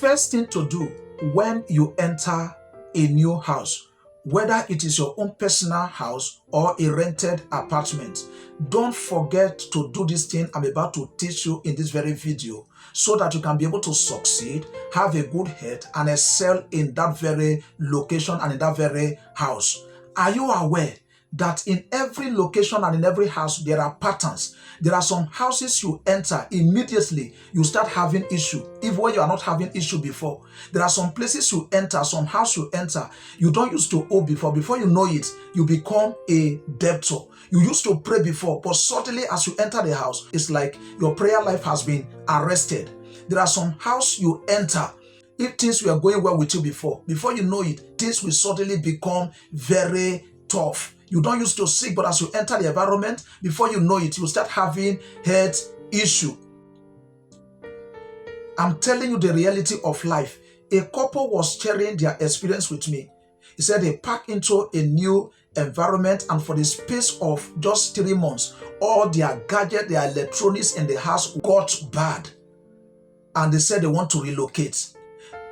first thing to do when you enter a new house, whether it is your own personal house or a rented apartment, don't forget to do this thing I'm about to teach you in this very video so that you can be able to succeed, have a good head, and excel in that very location and in that very house. Are you aware that in every location and in every house there are patterns? There are some houses you enter, immediately you start having issue, even when you are not having issue before. There are some places you enter, some house you enter, you don't used to owe before. Before you know it, you become a debtor. You used to pray before, but suddenly as you enter the house, it's like your prayer life has been arrested. There are some house you enter, if things were going well with you before you know it, things will suddenly become very tough. You don't used to seek, but as you enter the environment, before you know it, you start having health issue. I'm telling you the reality of life. A couple was sharing their experience with me. He said they packed into a new environment, and for the space of just 3 months, all their gadgets, their electronics in the house got bad. And they said they want to relocate.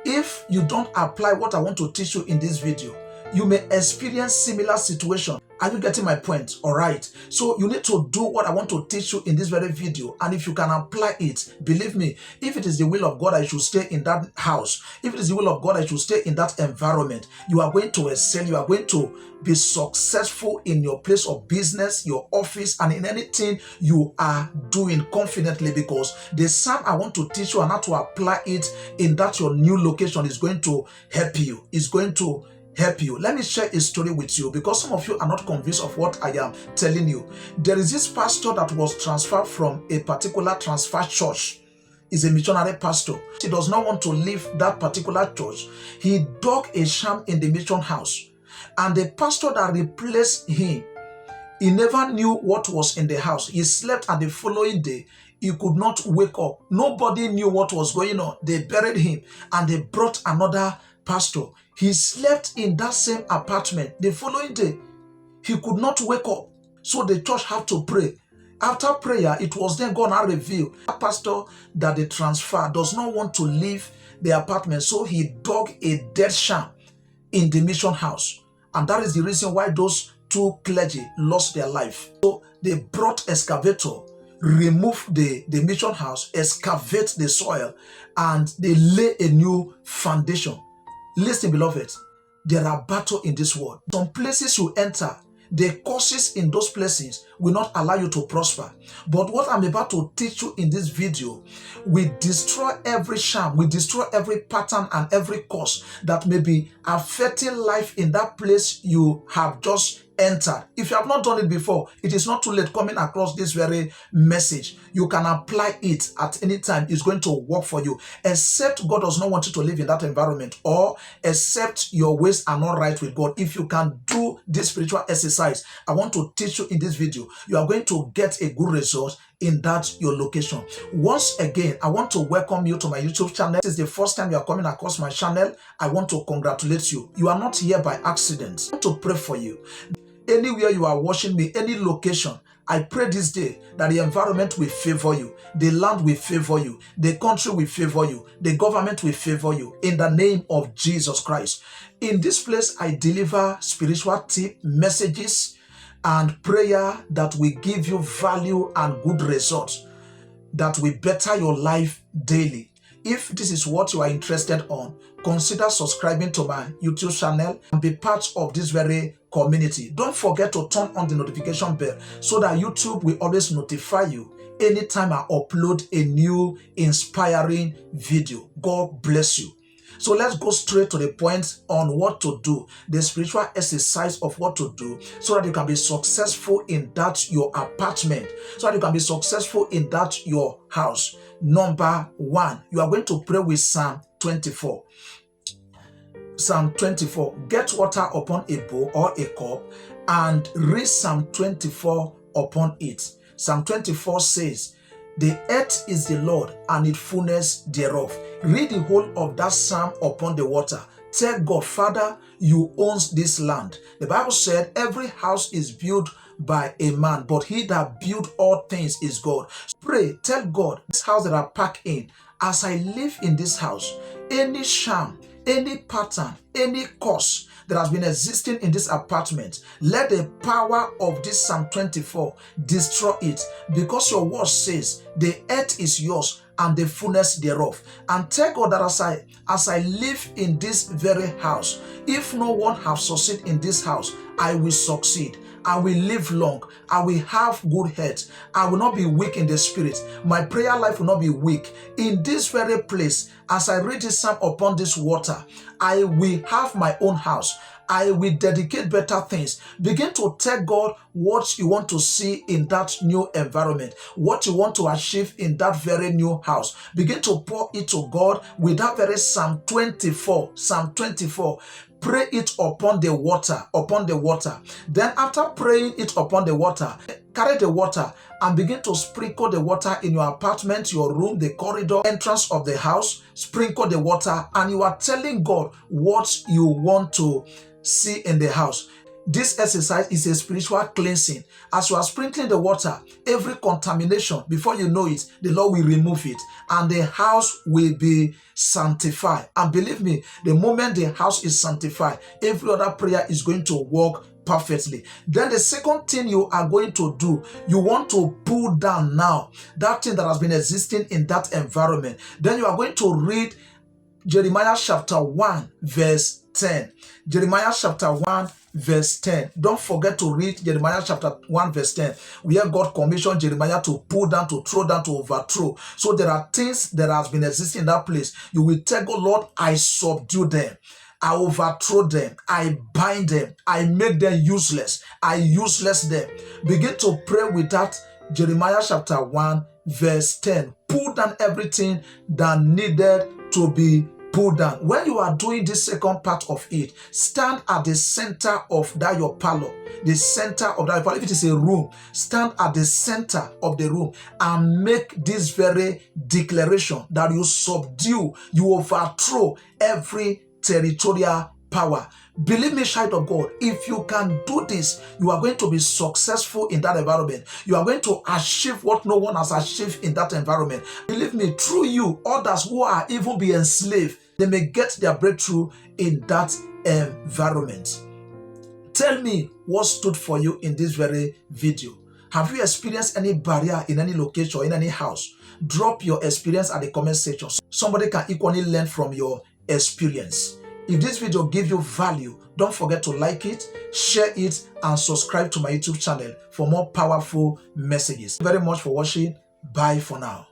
If you don't apply what I want to teach you in this video, you may experience similar situation. Are you getting my point? All right. So you need to do what I want to teach you in this very video. And if you can apply it, believe me, if it is the will of God I should stay in that house, if it is the will of God I should stay in that environment, you are going to excel. You are going to be successful in your place of business, your office, and in anything you are doing confidently, because the psalm I want to teach you and how to apply it in that your new location is going to help you. It's going to help you. Let me share a story with you, because some of you are not convinced of what I am telling you. There is this pastor that was transferred from a particular transfer church. He's a missionary pastor. He does not want to leave that particular church. He dug a sham in the mission house. And the pastor that replaced him, he never knew what was in the house. He slept, and the following day, he could not wake up. Nobody knew what was going on. They buried him, and they brought another pastor. He slept in that same apartment. The following day, he could not wake up. So the church had to pray. After prayer, it was then God now revealed that pastor that they transfer does not want to leave the apartment. So he dug a dead sham in the mission house. And that is the reason why those 2 clergy lost their life. So they brought excavator, remove the mission house, excavate the soil, and they lay a new foundation. Listen, beloved, there are battles in this world. Some places you enter, the causes in those places will not allow you to prosper. But what I'm about to teach you in this video will destroy every sham, will destroy every pattern and every cause that may be affecting life in that place you have just entered. If you have not done it before, it is not too late coming across this very message. You can apply it at any time. It's going to work for you, except God does not want you to live in that environment, or except your ways are not right with God. If you can do this spiritual exercise I want to teach you in this video, you are going to get a good result in that your location. Once again, I want to welcome you to my YouTube channel. This is the first time you are coming across my channel. I want to congratulate you. You are not here by accident. I want to pray for you. Anywhere you are watching me, any location, I pray this day that the environment will favor you, the land will favor you, the country will favor you, the government will favor you, in the name of Jesus Christ. In this place, I deliver spiritual tip, messages, and prayer that will give you value and good results, that will better your life daily. If this is what you are interested on, consider subscribing to my YouTube channel and be part of this very community. Don't forget to turn on the notification bell so that YouTube will always notify you anytime I upload a new inspiring video. God bless you. So let's go straight to the point on what to do, the spiritual exercise of what to do, so that you can be successful in that your apartment, so that you can be successful in that your house. Number 1, you are going to pray with Psalm 24. Psalm 24. Get water upon a bowl or a cup and read Psalm 24 upon it. Psalm 24 says, "The earth is the Lord and its fullness thereof." Read the whole of that psalm upon the water. Tell God, Father, you own this land. The Bible said every house is built by a man, but he that built all things is God. Pray, tell God, this house that I pack in, as I live in this house, any charm, any pattern, any curse that has been existing in this apartment, let the power of this Psalm 24 destroy it, because your word says the earth is yours and the fullness thereof. And tell God that as I live in this very house, if no one has succeeded in this house, I will succeed. I will live long. I will have good health. I will not be weak in the spirit. My prayer life will not be weak. In this very place, as I read this psalm upon this water, I will have my own house. I will dedicate better things. Begin to tell God what you want to see in that new environment, what you want to achieve in that very new house. Begin to pour it to God with that very Psalm 24. Psalm 24. Pray it upon the water. Then after praying it upon the water, carry the water and begin to sprinkle the water in your apartment, your room, the corridor, entrance of the house. Sprinkle the water, and you are telling God what you want to see in the house. This exercise is a spiritual cleansing. As you are sprinkling the water, every contamination, before you know it, the Lord will remove it and the house will be sanctified. And believe me, the moment the house is sanctified, every other prayer is going to work perfectly. Then the second thing you are going to do, you want to pull down now that thing that has been existing in that environment. Then you are going to read Jeremiah chapter 1 verse 10. Jeremiah chapter 1 verse 10. Don't forget to read Jeremiah chapter 1 verse 10, where God commissioned Jeremiah to pull down, to throw down, to overthrow. So there are things that has been existing in that place. You will tell God, Lord, I subdue them. I overthrow them. I bind them. I make them useless. I useless them. Begin to pray with that Jeremiah chapter 1 verse 10. Pull down everything that needed to be pulled down. When you are doing this second part of it, stand at the center of that your parlor, the center of that parlor. If it is a room, stand at the center of the room and make this very declaration that you subdue, you overthrow every territorial power. Believe me, child of God, if you can do this, you are going to be successful in that environment. You are going to achieve what no one has achieved in that environment. Believe me, through you, others who are even be enslaved, they may get their breakthrough in that environment. Tell me what stood for you in this very video. Have you experienced any barrier in any location or in any house? Drop your experience at the comment section. Somebody can equally learn from your experience. If this video gives you value, don't forget to like it, share it, and subscribe to my YouTube channel for more powerful messages. Thank you very much for watching. Bye for now.